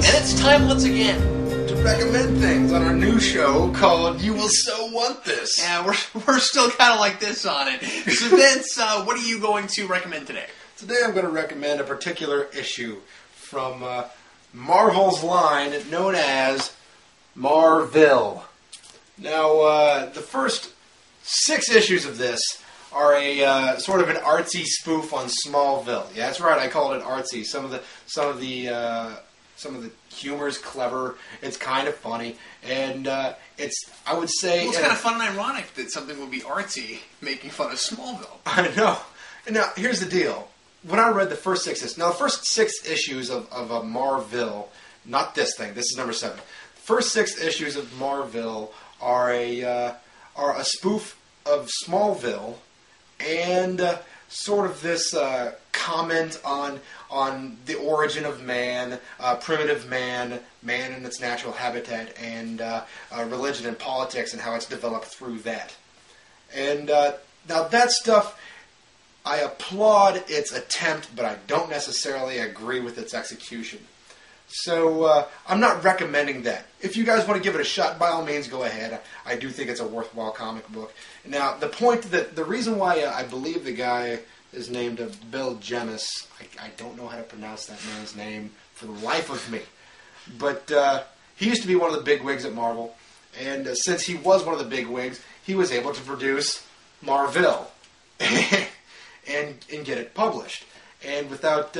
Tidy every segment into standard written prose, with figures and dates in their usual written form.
friends. And it's time once again To recommend things on our new show called You Will So Want This. Yeah, we're still kind of like this on it. So Vince, what are you going to recommend today? Today I'm going to recommend a particular issue from Marvel's line known as Marville. Now, the first 6 issues of this are a sort of an artsy spoof on Smallville. Yeah, that's right. I called it artsy. Some of the humor is clever. It's kind of funny, and I would say Well, it's kind of fun and ironic that something would be artsy making fun of Smallville. I know. Now, here's the deal. When I read the first 6 issues, now the first 6 issues of Marville, not this thing. This is number 7. First 6 issues of Marville are a spoof of Smallville, and sort of this comment on the origin of man, primitive man in its natural habitat, and religion and politics, and how it's developed through that. And now that stuff, I applaud its attempt, but I don't necessarily agree with its execution. So I'm not recommending that. If you guys want to give it a shot, by all means, go ahead. I do think it's a worthwhile comic book. Now, the reason why I believe the guy is named Bill Jemas, I don't know how to pronounce that man's name for the life of me. But he used to be one of the bigwigs at Marvel, and since he was one of the bigwigs, he was able to produce Marville and get it published. And without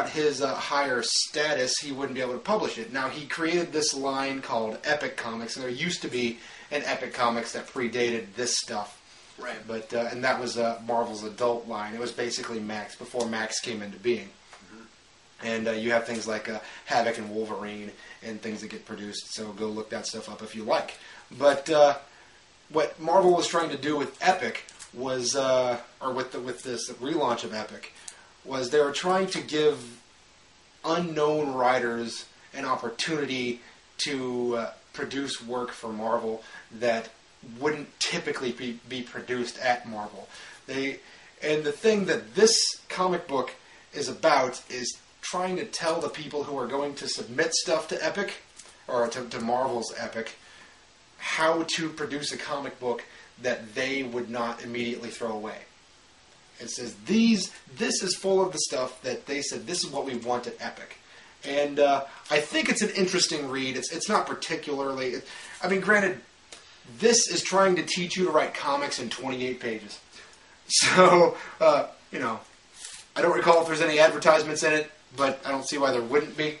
his higher status, he wouldn't be able to publish it. Now, he created this line called Epic Comics, and there used to be an Epic Comics that predated this stuff. Right. But and that was Marvel's adult line. It was basically Max, before Max came into being. Mm-hmm. And you have things like Havoc and Wolverine and things that get produced, so go look that stuff up if you like. But what Marvel was trying to do with Epic was, or with this relaunch of Epic, was they were trying to give unknown writers an opportunity to produce work for Marvel that wouldn't typically be produced at Marvel. And the thing that this comic book is about is trying to tell the people who are going to submit stuff to Epic, or to Marvel's Epic, how to produce a comic book that they would not immediately throw away. It says, this is full of the stuff that they said, this is what we want at Epic. And I think it's an interesting read. It's not particularly... I mean, granted, this is trying to teach you to write comics in 28 pages. So, I don't recall if there's any advertisements in it, but I don't see why there wouldn't be.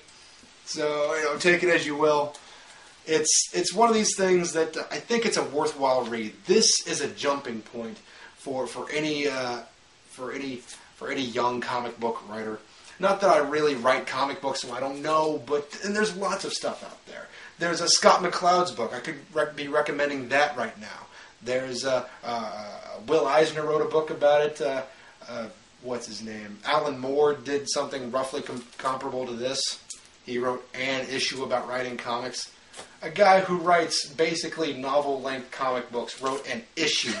So, take it as you will. It's one of these things that I think it's a worthwhile read. This is a jumping point for any young comic book writer. Not that I really write comic books, so I don't know, and there's lots of stuff out there. There's a Scott McCloud's book. I could be recommending that right now. There's Will Eisner wrote a book about it. What's his name? Alan Moore did something roughly comparable to this. He wrote an issue about writing comics. A guy who writes basically novel-length comic books wrote an issue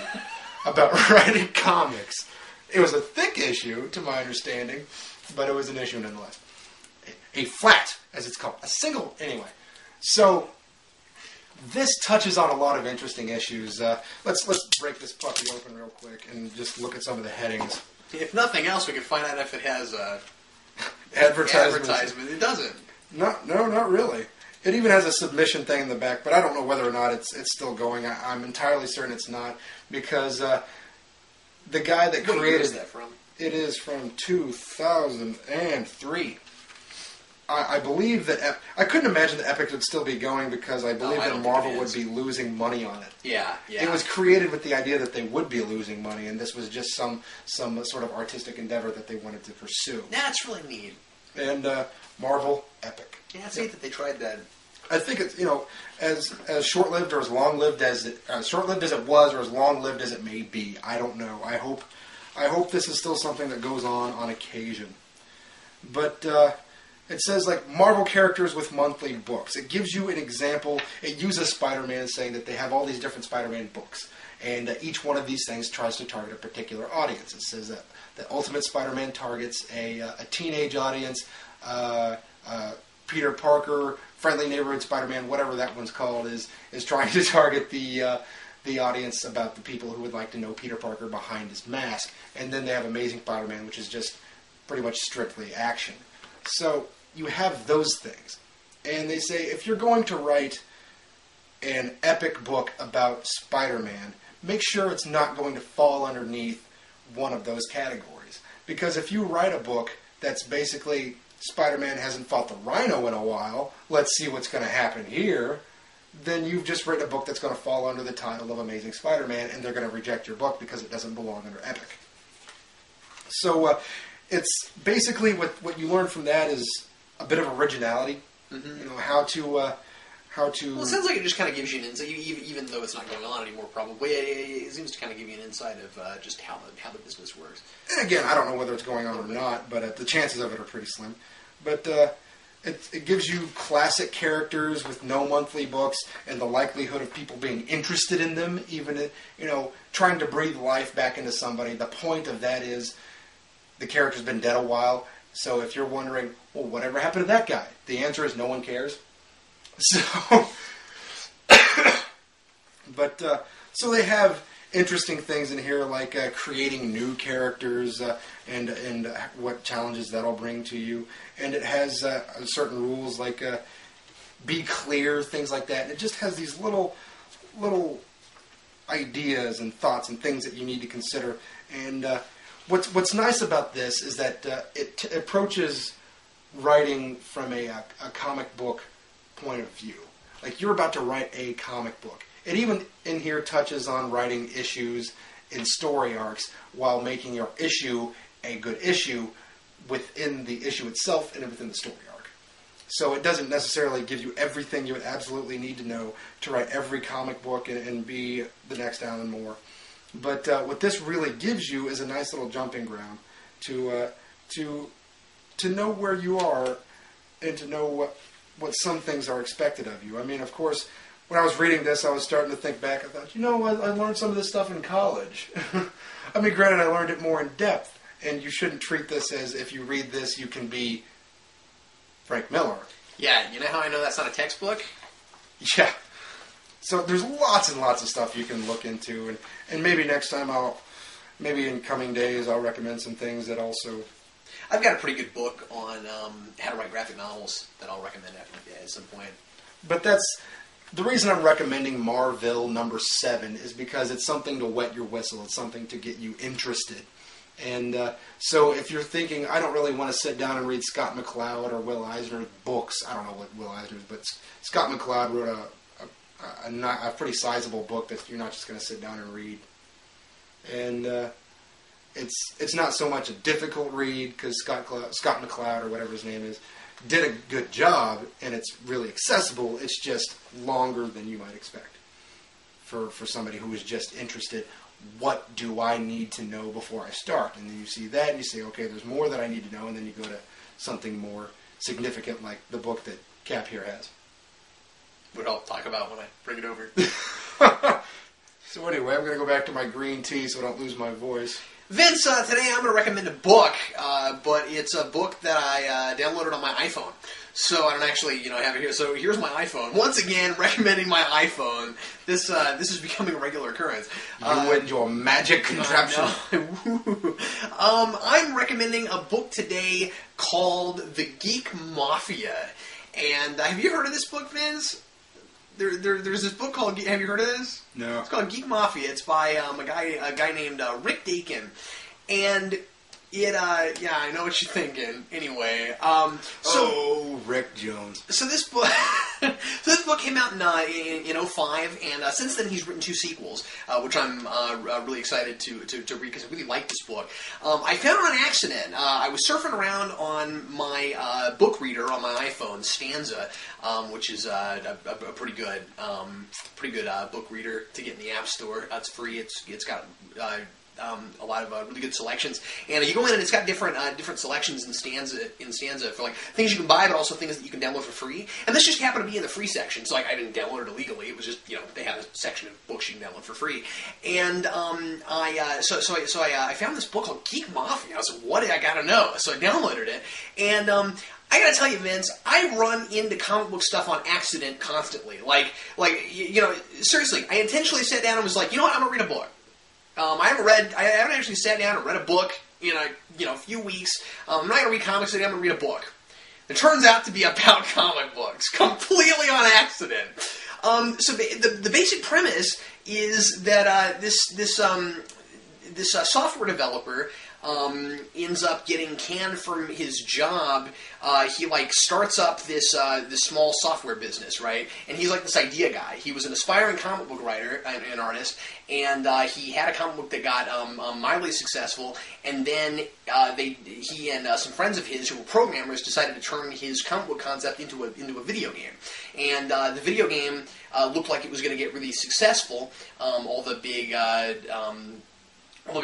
about writing comics. It was a thick issue, to my understanding, but it was an issue nonetheless. A flat, as it's called. A single, anyway. So, this touches on a lot of interesting issues. Let's break this puppy open real quick and just look at some of the headings. If nothing else, we can find out if it has advertisement. It doesn't. No, not really. It even has a submission thing in the back, but I don't know whether or not it's still going. I'm entirely certain it's not, because the guy that created... What year is that from? It is from 2003. I believe that... I couldn't imagine that Epic would still be going, because I believe that Marvel would be losing money on it. Yeah. It was created with the idea that they would be losing money, and this was just some sort of artistic endeavor that they wanted to pursue. That's really neat. And Marvel, Epic. Yeah, it's neat that they tried that. I think it's, as short-lived or as long-lived as it short-lived as it was, or as long-lived as it may be. I don't know. I hope this is still something that goes on occasion. But it says, like, Marvel characters with monthly books. It gives you an example. It uses Spider-Man, saying that they have all these different Spider-Man books, and each one of these things tries to target a particular audience. It says that Ultimate Spider-Man targets a teenage audience. Peter Parker, Friendly Neighborhood Spider-Man, whatever that one's called, is trying to target the audience about the people who would like to know Peter Parker behind his mask. And then they have Amazing Spider-Man, which is just pretty much strictly action. So you have those things. And they say, if you're going to write an epic book about Spider-Man, make sure it's not going to fall underneath one of those categories. Because if you write a book that's basically Spider-Man hasn't fought the Rhino in a while, let's see what's going to happen here, then you've just written a book that's going to fall under the title of Amazing Spider-Man, and they're going to reject your book because it doesn't belong under epic. So it's basically what you learn from that is a bit of originality. Mm-hmm. You know, how to. Well, it sounds like it just kind of gives you an insight, even though it's not going on anymore. Probably it seems to kind of give you an insight of just how the business works. And again, I don't know whether it's going on or not, but the chances of it are pretty slim. But it gives you classic characters with no monthly books, and the likelihood of people being interested in them, even trying to breathe life back into somebody. The point of that is the character's been dead a while. So if you're wondering, well, whatever happened to that guy? The answer is no one cares. So, so they have interesting things in here like creating new characters and what challenges that'll bring to you. And it has certain rules like be clear, things like that. And it just has these little ideas and thoughts and things that you need to consider. And what's nice about this is that it approaches writing from a comic book point of view. Like you're about to write a comic book. It even in here touches on writing issues in story arcs while making your issue a good issue within the issue itself and within the story arc. So it doesn't necessarily give you everything you would absolutely need to know to write every comic book and be the next Alan Moore. But what this really gives you is a nice little jumping ground to know where you are and to know what some things are expected of you. I mean, of course, when I was reading this, I was starting to think back. I thought, I learned some of this stuff in college. I mean, granted, I learned it more in depth, and you shouldn't treat this as if you read this, you can be Frank Miller. Yeah, you know how I know that's not a textbook? Yeah. So there's lots and lots of stuff you can look into, and maybe next time maybe in coming days, I'll recommend some things that also... I've got a pretty good book on how to write graphic novels that I'll recommend at some point. But that's the reason I'm recommending Marville number 7 is because it's something to wet your whistle. It's something to get you interested. And so if you're thinking, I don't really want to sit down and read Scott McCloud or Will Eisner's books. I don't know what Will Eisner's, but Scott McCloud wrote a pretty sizable book that you're not just going to sit down and read. And it's not so much a difficult read because Scott McCloud or whatever his name is did a good job and it's really accessible. It's just longer than you might expect for somebody who is just interested. What do I need to know before I start? And then you see that and you say, okay, there's more that I need to know, and then you go to something more significant like the book that Cap here has. What I'll talk about when I bring it over. So anyway, I'm going to go back to my green tea so I don't lose my voice. Vince, today I'm going to recommend a book, but it's a book that I downloaded on my iPhone. So I don't actually, have it here. So here's my iPhone. Once again, recommending my iPhone. This is becoming a regular occurrence. You went into a magic contraption. I'm recommending a book today called The Geek Mafia. And have you heard of this book, Vince? There's this book called... Have you heard of this? No. It's called Geek Mafia. It's by a guy named Rick Dakan. And it... yeah, I know what you're thinking. Anyway. Rick Jones. So this book... came out in 05, and since then he's written 2 sequels, which I'm really excited to read because I really like this book. I found it on accident. I was surfing around on my book reader on my iPhone, Stanza, which is a pretty good book reader to get in the App Store. It's free. It's got really good selections. And you go in and it's got different selections in stanza for like things you can buy, but also things that you can download for free. And this just happened to be in the free section, so like I didn't download it illegally. It was just they had a section of books you can download for free. And I found this book called Geek Mafia. I was like, what do I gotta know? So I downloaded it, and I gotta tell you, Vince, I run into comic book stuff on accident constantly. Seriously, I intentionally sat down and was like, you know what, I'm gonna read a book. I haven't actually sat down and read a book in a few weeks. I'm not gonna read comics today. I'm gonna read a book. It turns out to be about comic books, completely on accident. So the basic premise is that this software developer ends up getting canned from his job. He starts up this small software business, right? And he's like this idea guy. He was an aspiring comic book writer and artist, and he had a comic book that got mildly successful. And then he and some friends of his who were programmers decided to turn his comic book concept into a video game. And the video game looked like it was going to get really successful. All the big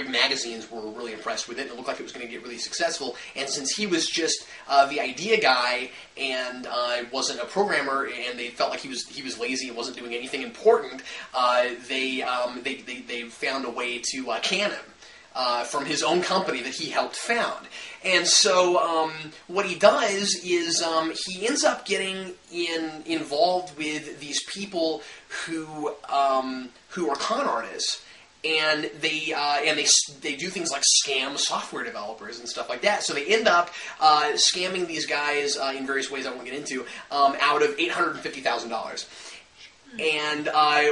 magazines were really impressed with it, and it looked like it was going to get really successful. And since he was just the idea guy and wasn't a programmer, and they felt like he was lazy and wasn't doing anything important, they found a way to can him from his own company that he helped found. And so what he does is he ends up getting involved with these people who are con artists. And they do things like scam software developers and stuff like that. So they end up scamming these guys in various ways I won't get into out of $850,000. And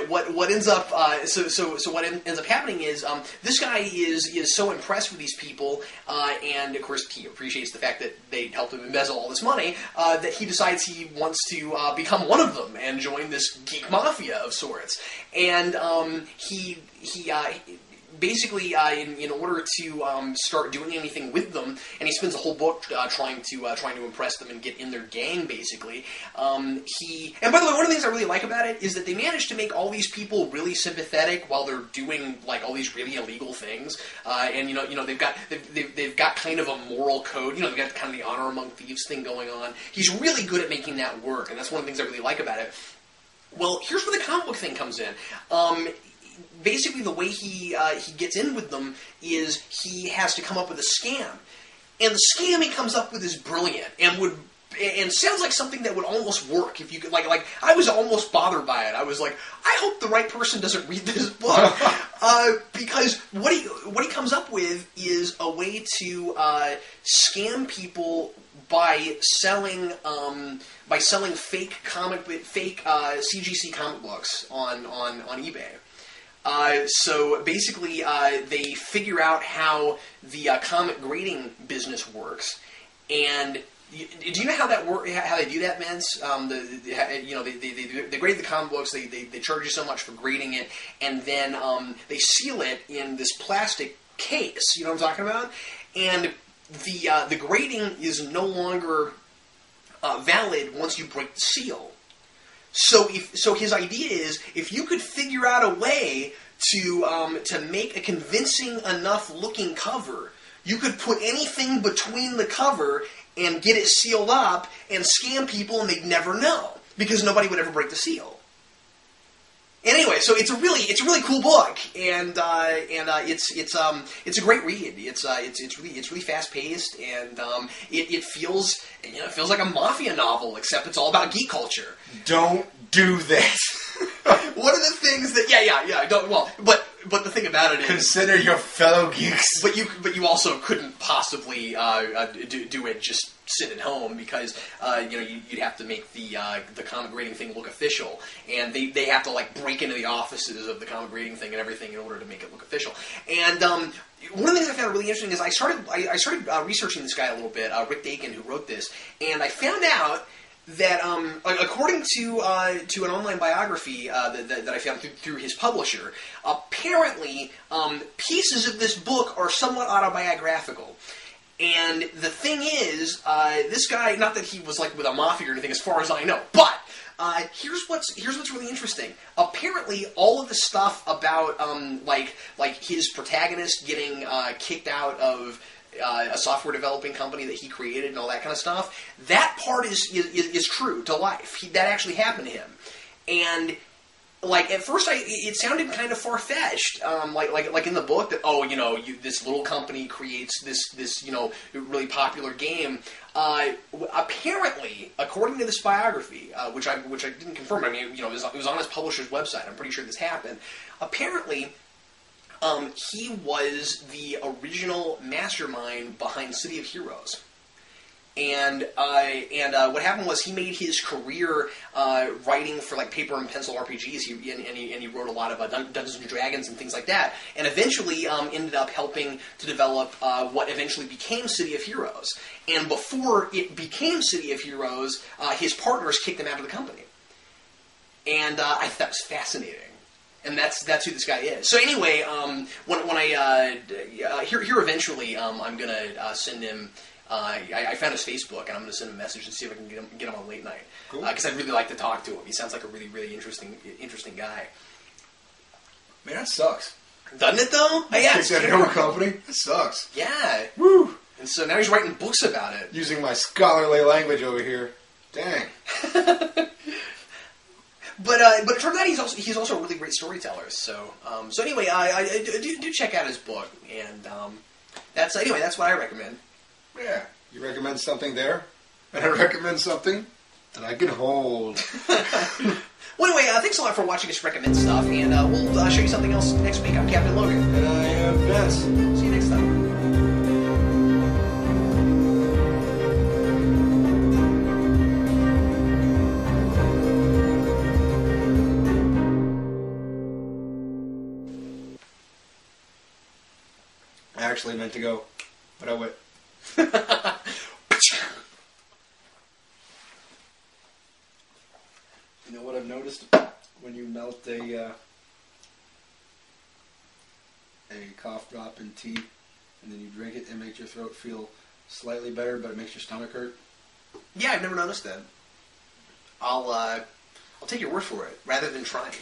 what ends up what ends up happening is this guy is so impressed with these people, and of course he appreciates the fact that they helped him embezzle all this money, that he decides he wants to become one of them and join this geek mafia of sorts. And he basically, in order to start doing anything with them, and he spends the whole book trying to impress them and get in their gang, basically. And by the way, one of the things I really like about it is that they manage to make all these people really sympathetic while they're doing like all these really illegal things. And they've got kind of a moral code. They've got kind of the honor among thieves thing going on. He's really good at making that work, and that's one of the things I really like about it. Well, here's where the comic book thing comes in. Basically, the way he gets in with them is he has to come up with a scam, and the scam he comes up with is brilliant and sounds like something that would almost work if you could. Like I was almost bothered by it. I was like, I hope the right person doesn't read this book because what he comes up with is a way to scam people by selling fake CGC comic books on eBay. So basically, they figure out how the comic grading business works. And do you know how they do that, Vince? They grade the comic books. They charge you so much for grading it, and then they seal it in this plastic case. You know what I'm talking about? And the grading is no longer valid once you break the seal. So his idea is if you could figure out a way to make a convincing enough looking cover, you could put anything between the cover and get it sealed up and scam people, and they'd never know because nobody would ever break the seal. Anyway, so it's a really cool book, and it's a great read. It's really fast paced, and it feels like a mafia novel, except it's all about geek culture. Don't do this. One of the things that don't but the thing about it is consider your fellow geeks. But you also couldn't possibly do it just sitting at home because you'd have to make the comic grading thing look official, and they have to like break into the offices of the comic grading thing and everything in order to make it look official. And one of the things I found really interesting is I started researching this guy a little bit, Rick Dakan, who wrote this, and I found out that according to an online biography that I found through his publisher, apparently pieces of this book are somewhat autobiographical. And the thing is, this guy, not that he was like with a mafia or anything as far as I know, but Here's what's really interesting. Apparently, all of the stuff about like his protagonist getting kicked out of a software developing company that he created and all that kind of stuff, that part is true to life. That actually happened to him, and. Like at first, it sounded kind of far fetched. Like in the book that this little company creates this really popular game. Apparently, according to this biography, which I didn't confirm. I mean, it was on his publisher's website. I'm pretty sure this happened. Apparently, he was the original mastermind behind City of Heroes. And what happened was he made his career writing for like paper and pencil RPGs. He wrote a lot of Dungeons and Dragons and things like that. And eventually ended up helping to develop what eventually became City of Heroes. And before it became City of Heroes, his partners kicked him out of the company. And I thought that was fascinating. And that's who this guy is. So anyway, when I here eventually, I'm gonna send him. I found his Facebook, and I'm going to send him a message and see if I can get him on late night. Cool. Because I'd really like to talk to him. He sounds like a really, really interesting guy. Man, that sucks. Doesn't it, though? Yeah, it's that own company. That sucks. Yeah. Woo! And so now he's writing books about it. Using my scholarly language over here. Dang. But it turns out he's also a really great storyteller. So anyway, I do check out his book, and that's what I recommend. Yeah, you recommend something there, and I recommend something that I can hold. Well, anyway, thanks a lot for watching us recommend stuff, and we'll show you something else next week. I'm Captain Logan. And I am Vince. See you next time. I actually meant to go, but I went. You know what I've noticed? When you melt a cough drop in tea and then you drink it, it makes your throat feel slightly better, but it makes your stomach hurt. Yeah, I've never noticed that. I'll take your word for it rather than trying it.